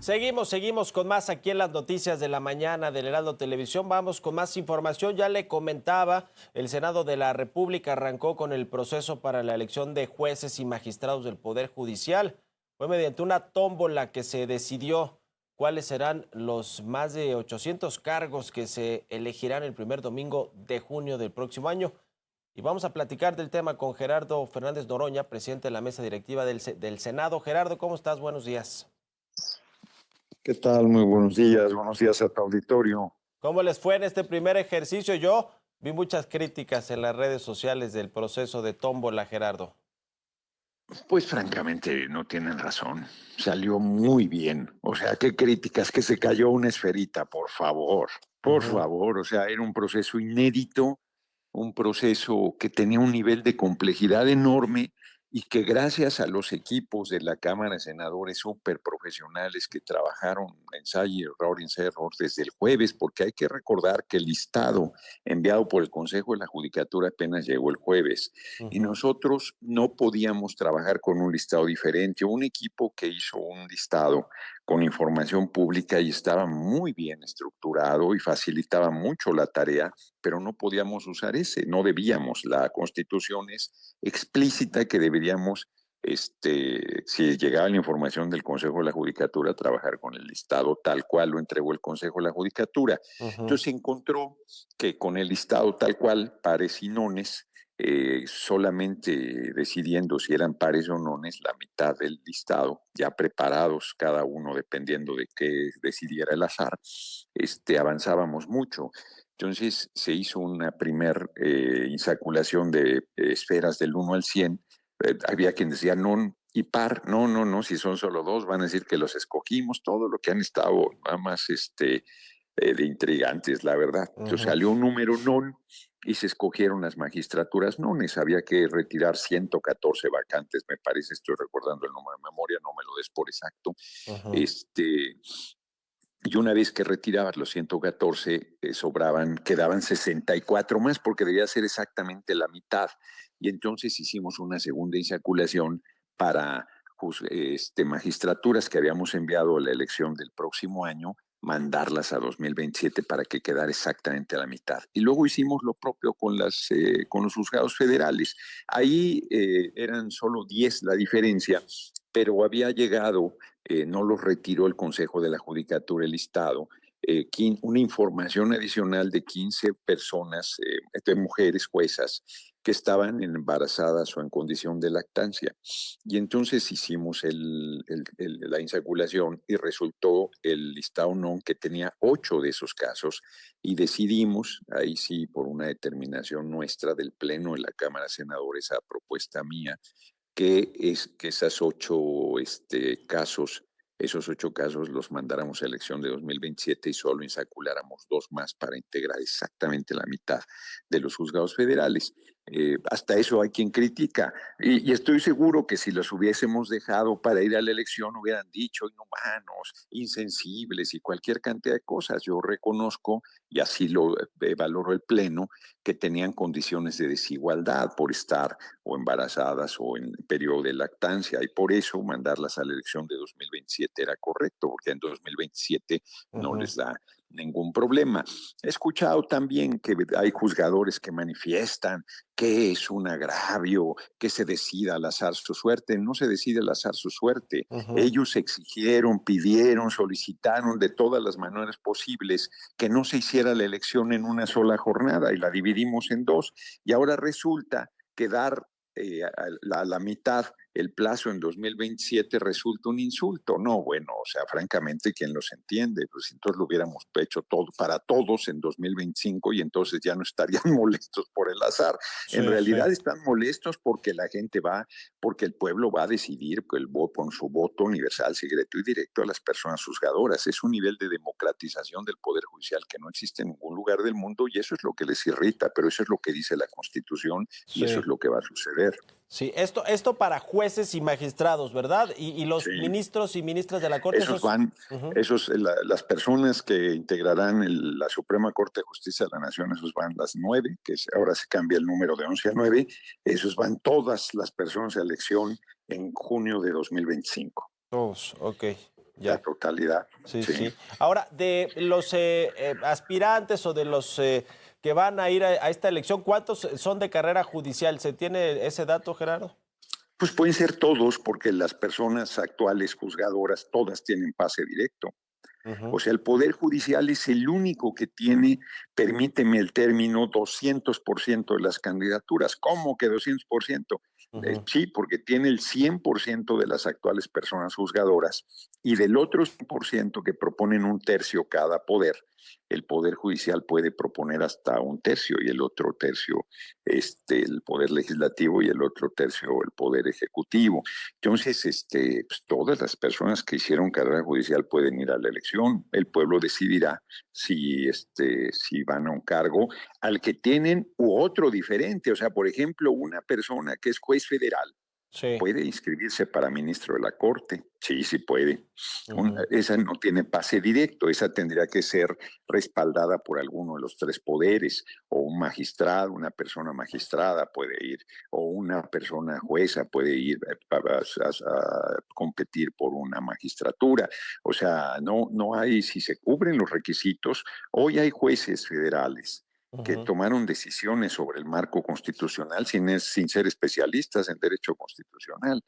Seguimos con más aquí en las noticias de la mañana del Heraldo Televisión. Vamos con más información. Ya le comentaba, el Senado de la República arrancó con el proceso para la elección de jueces y magistrados del Poder Judicial. Fue mediante una tómbola que se decidió cuáles serán los más de 800 cargos que se elegirán el primer domingo de junio del próximo año. Y vamos a platicar del tema con Gerardo Fernández Noroña, presidente de la mesa directiva del Senado. Gerardo, ¿cómo estás? Buenos días. ¿Qué tal? Muy buenos días a tu auditorio. ¿Cómo les fue en este primer ejercicio? Yo vi muchas críticas en las redes sociales del proceso de tómbola, Gerardo. Pues francamente no tienen razón, salió muy bien. O sea, qué críticas, que se cayó una esferita, por Ujú. favor. O sea, era un proceso inédito, un proceso que tenía un nivel de complejidad enorme y que gracias a los equipos de la Cámara de Senadores súper profesionales que trabajaron ensayo y error desde el jueves, porque hay que recordar que el listado enviado por el Consejo de la Judicatura apenas llegó el jueves y Ujú. nosotros no podíamos trabajar con un listado diferente. Un equipo que hizo un listado con información pública y estaba muy bien estructurado y facilitaba mucho la tarea, pero no podíamos usar ese, no debíamos. La Constitución es explícita que deberíamos, si llegaba la información del Consejo de la Judicatura, trabajar con el listado tal cual lo entregó el Consejo de la Judicatura. Ujú. Entonces se encontró que con el listado tal cual, pares y nones, solamente decidiendo si eran pares o nones, la mitad del listado, ya preparados cada uno dependiendo de qué decidiera el azar, avanzábamos mucho. Entonces se hizo una primer insaculación de esferas del 1 al 100. Había quien decía non y par, no, si son solo dos, van a decir que los escogimos, todo lo que han estado nada más de intrigantes, la verdad. Entonces Ujú. salió un número non y se escogieron las magistraturas nones. Había que retirar 114 vacantes, me parece, estoy recordando el número de memoria, no me lo des por exacto. Ujú. Este, y una vez que retirabas los 114, quedaban 64 más, porque debía ser exactamente la mitad. Y entonces hicimos una segunda insaculación para magistraturas que habíamos enviado a la elección del próximo año, mandarlas a 2027 para que quedara exactamente a la mitad. Y luego hicimos lo propio con los juzgados federales. Ahí eran solo 10 la diferencia, pero había llegado, no los retiró el Consejo de la Judicatura, el listado, una información adicional de 15 personas, de mujeres juezas, que estaban embarazadas o en condición de lactancia. Y entonces hicimos la insaculación y resultó el listado non que tenía 8 de esos casos y decidimos, ahí sí, por una determinación nuestra del Pleno de la Cámara de Senadores a propuesta mía, que esos 8 casos los mandáramos a elección de 2027 y solo insaculáramos 2 más para integrar exactamente la mitad de los juzgados federales. Hasta eso hay quien critica, y estoy seguro que si los hubiésemos dejado para ir a la elección hubieran dicho inhumanos, insensibles y cualquier cantidad de cosas. Yo reconozco, y así lo valoró el Pleno, que tenían condiciones de desigualdad por estar o embarazadas o en periodo de lactancia, y por eso mandarlas a la elección de 2027 era correcto, porque en 2027 no Ujú. les da ningún problema. He escuchado también que hay juzgadores que manifiestan que es un agravio que se decida al azar su suerte. No se decide al azar su suerte. Ujú. Ellos exigieron, pidieron, solicitaron de todas las maneras posibles que no se hiciera la elección en una sola jornada y la dividimos en dos. Y ahora resulta que dar a la mitad el plazo en 2027 resulta un insulto. No, bueno, o sea, francamente, ¿quién los entiende? Pues entonces lo hubiéramos hecho todo para todos en 2025 y entonces ya no estarían molestos por el azar. En Sí, sí. realidad están molestos porque la gente va, porque el pueblo va a decidir con su voto universal, secreto y directo a las personas juzgadoras. Es un nivel de democratización del Poder Judicial que no existe en ningún lugar del mundo y eso es lo que les irrita, pero eso es lo que dice la Constitución y eso Sí. es lo que va a suceder. Sí, esto para jueces y magistrados, ¿verdad? Y los Sí. ministros y ministras de la Corte, Esos esos. van, Ujú. las personas que integrarán la Suprema Corte de Justicia de la Nación, esos van las 9, ahora se cambia el número de 11 a 9, esos van todas las personas a elección en junio de 2025. Todos, ok. la Ya. totalidad. Sí, Sí. sí. Ahora, de los aspirantes o de los que van a ir a esta elección, ¿cuántos son de carrera judicial? ¿Se tiene ese dato, Gerardo? Pues pueden ser todos, porque las personas actuales juzgadoras todas tienen pase directo. O Ujú, sea, el Poder Judicial es el único que tiene, permíteme el término, 200% de las candidaturas. ¿Cómo que 200%? ujú, Sí, porque tiene el 100% de las actuales personas juzgadoras y del otro 100% que proponen un tercio cada poder, el Poder Judicial puede proponer hasta un tercio y el otro tercio el Poder Legislativo y el otro tercio el Poder Ejecutivo. Entonces, pues, todas las personas que hicieron carrera judicial pueden ir a la elección. El pueblo decidirá si van a un cargo al que tienen u otro diferente. O sea, por ejemplo, una persona que es juez federal sí. puede inscribirse para ministro de la Corte. Sí, sí puede. Ujú, Esa no tiene pase directo, esa tendría que ser respaldada por alguno de los tres poderes, o un magistrado, una persona magistrada puede ir, o una persona jueza puede ir a competir por una magistratura. O sea, no hay, si se cubren los requisitos, hoy hay jueces federales que ujú, tomaron decisiones sobre el marco constitucional sin ser especialistas en derecho constitucional.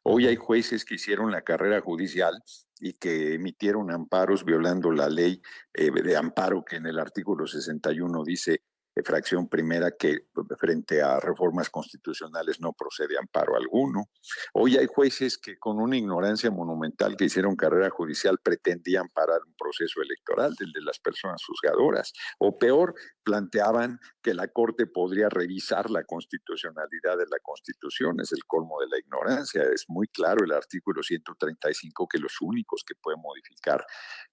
Hoy hay ujú. jueces que hicieron la carrera judicial y que emitieron amparos violando la ley de amparo que en el artículo 61 dice, fracción primera, que frente a reformas constitucionales no procede amparo alguno. Hoy hay jueces que con una ignorancia monumental que hicieron carrera judicial pretendían parar un proceso electoral del de las personas juzgadoras. O peor, planteaban que la Corte podría revisar la constitucionalidad de la Constitución. Es el colmo de la ignorancia. Es muy claro el artículo 135 que los únicos que pueden modificar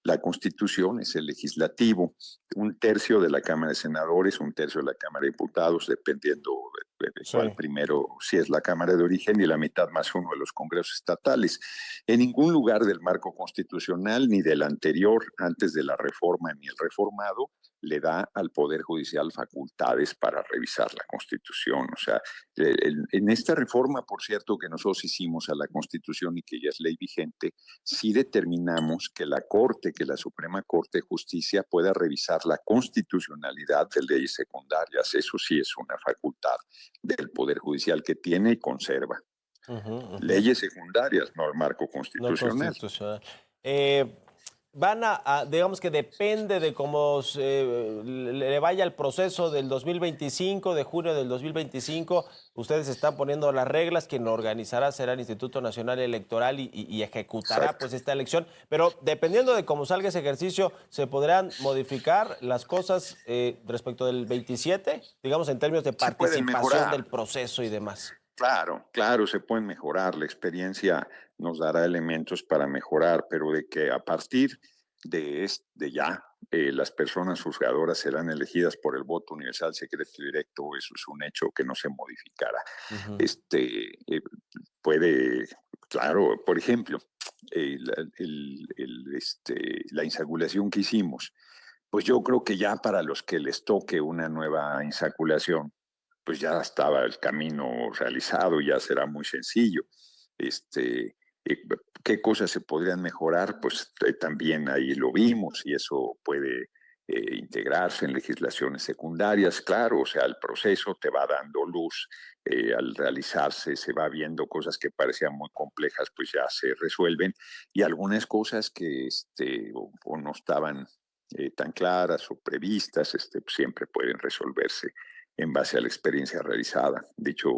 la Constitución es el legislativo, un tercio de la Cámara de Senadores, un tercio de la Cámara de Diputados, dependiendo de Sí. cuál primero, si es la Cámara de origen, y la mitad más uno de los congresos estatales. En ningún lugar del marco constitucional, ni del anterior, antes de la reforma, ni el reformado, le da al Poder Judicial facultades para revisar la Constitución. O sea, en esta reforma, por cierto, que nosotros hicimos a la Constitución y que ya es ley vigente, sí determinamos que la Corte, que la Suprema Corte de Justicia pueda revisar la constitucionalidad de leyes secundarias. Eso sí es una facultad del Poder Judicial que tiene y conserva. Ujú, ujú. Leyes secundarias, no el marco No constitucional. constitucional. Eh, van digamos que depende de cómo le vaya el proceso del 2025, de junio del 2025. Ustedes están poniendo las reglas, quien lo organizará será el Instituto Nacional Electoral y ejecutará Exacto. pues esta elección. Pero dependiendo de cómo salga ese ejercicio, se podrán modificar las cosas respecto del 27, digamos en términos de Se pueden participación mejorar. del proceso y demás. Claro, claro, se pueden mejorar. La experiencia nos dará elementos para mejorar, pero de que a partir de ya las personas juzgadoras serán elegidas por el voto universal, secreto y directo, eso es un hecho que no se modificará. Ujú, Este puede, claro, por ejemplo, la insaculación que hicimos, pues yo creo que ya para los que les toque una nueva insaculación, pues ya estaba el camino realizado, ya será muy sencillo. Este, ¿Qué cosas se podrían mejorar? Pues también ahí lo vimos y eso puede integrarse en legislaciones secundarias, claro, o sea, el proceso te va dando luz, al realizarse se va viendo cosas que parecían muy complejas, pues ya se resuelven y algunas cosas que o no estaban tan claras o previstas, pues, siempre pueden resolverse en base a la experiencia realizada. Dicho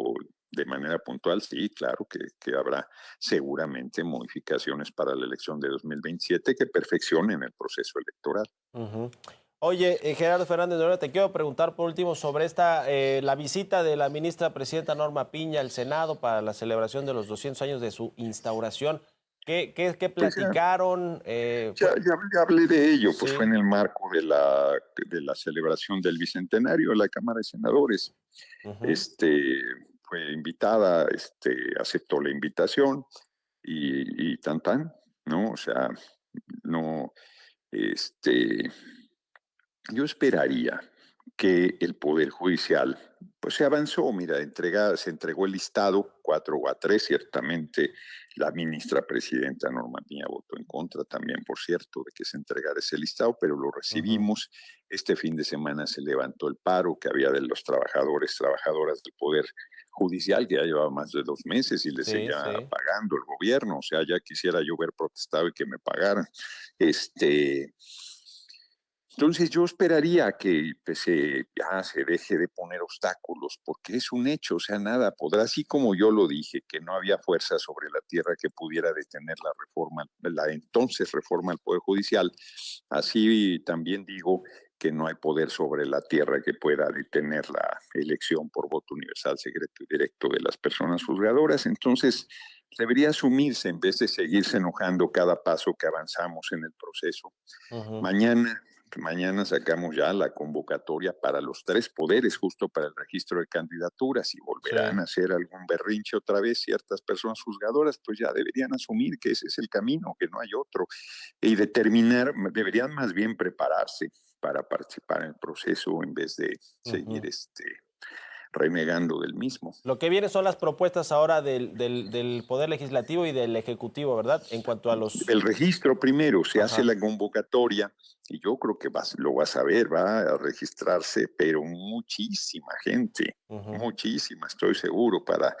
de manera puntual, sí, claro que habrá seguramente modificaciones para la elección de 2027 que perfeccionen el proceso electoral. ujú. Oye, Gerardo Fernández Noroña, te quiero preguntar por último sobre la visita de la ministra presidenta Norma Piña al Senado para la celebración de los 200 años de su instauración. ¿Qué Pues platicaron? ya hablé de ello, pues fue Sí, en el marco de la celebración del Bicentenario de la Cámara de Senadores. ujú, Este, Fue invitada, aceptó la invitación y tan tan, ¿no? O sea, no, este, yo esperaría que el Poder Judicial, pues se avanzó, mira, se entregó el listado 4 a 3, ciertamente la ministra presidenta Norma Piña votó en contra también, por cierto, de que se entregara ese listado, pero lo Ujú. recibimos. Este fin de semana se levantó el paro que había de los trabajadoras del Poder Judicial, que ya llevaba más de 2 meses y le Sí, seguía sí. pagando el gobierno, o sea, ya quisiera yo haber protestado y que me pagaran. Este, entonces yo esperaría que pues, ya se deje de poner obstáculos, porque es un hecho, o sea, nada podrá, así como yo lo dije, que no había fuerza sobre la tierra que pudiera detener la reforma, la entonces reforma al Poder Judicial, así también digo que no hay poder sobre la tierra que pueda detener la elección por voto universal, secreto y directo de las personas juzgadoras. Entonces, debería asumirse en vez de seguirse enojando cada paso que avanzamos en el proceso. Ujú. Mañana, mañana sacamos ya la convocatoria para los 3 poderes, justo para el registro de candidaturas, y volverán Sí. a hacer algún berrinche otra vez ciertas personas juzgadoras, pues ya deberían asumir que ese es el camino, que no hay otro, y deberían más bien prepararse para participar en el proceso en vez de seguir Ujú. renegando del mismo. Lo que viene son las propuestas ahora del Poder Legislativo y del Ejecutivo, ¿verdad? En cuanto a los... El registro primero, se hace Ajá. la convocatoria y yo creo que lo vas a ver, va a registrarse, pero muchísima gente, Ujú. muchísima, estoy seguro, para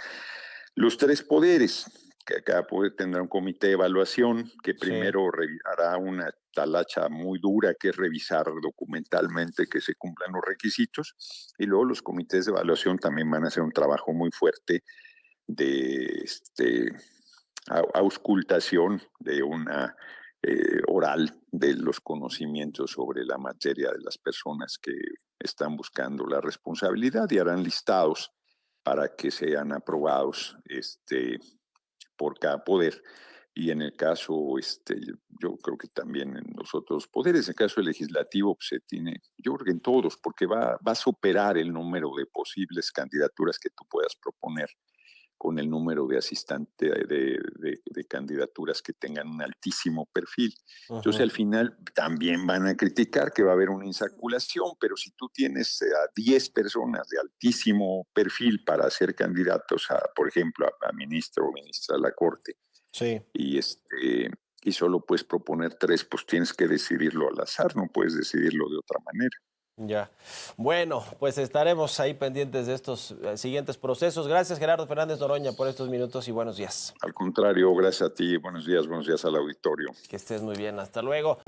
los 3 poderes, que cada poder tendrá un comité de evaluación que Sí. primero hará una talacha muy dura, que es revisar documentalmente que se cumplan los requisitos, y luego los comités de evaluación también van a hacer un trabajo muy fuerte de auscultación de una oral de los conocimientos sobre la materia de las personas que están buscando la responsabilidad, y harán listados para que sean aprobados por cada poder. Y en el caso, yo creo que también en los otros poderes, en el caso del legislativo, pues se tiene, yo creo que en todos, porque va a superar el número de posibles candidaturas que tú puedas proponer con el número de asistentes de candidaturas que tengan un altísimo perfil. Entonces, Ujú. al final también van a criticar que va a haber una insaculación, pero si tú tienes a 10 personas de altísimo perfil para ser candidatos a, por ejemplo, a ministro o ministra de la Corte, Sí. y y solo puedes proponer 3, pues tienes que decidirlo al azar, no puedes decidirlo de otra manera. Ya. Bueno, pues estaremos ahí pendientes de estos siguientes procesos. Gracias, Gerardo Fernández Noroña, por estos minutos y buenos días. Al contrario, gracias a ti, buenos días al auditorio. Que estés muy bien. Hasta luego.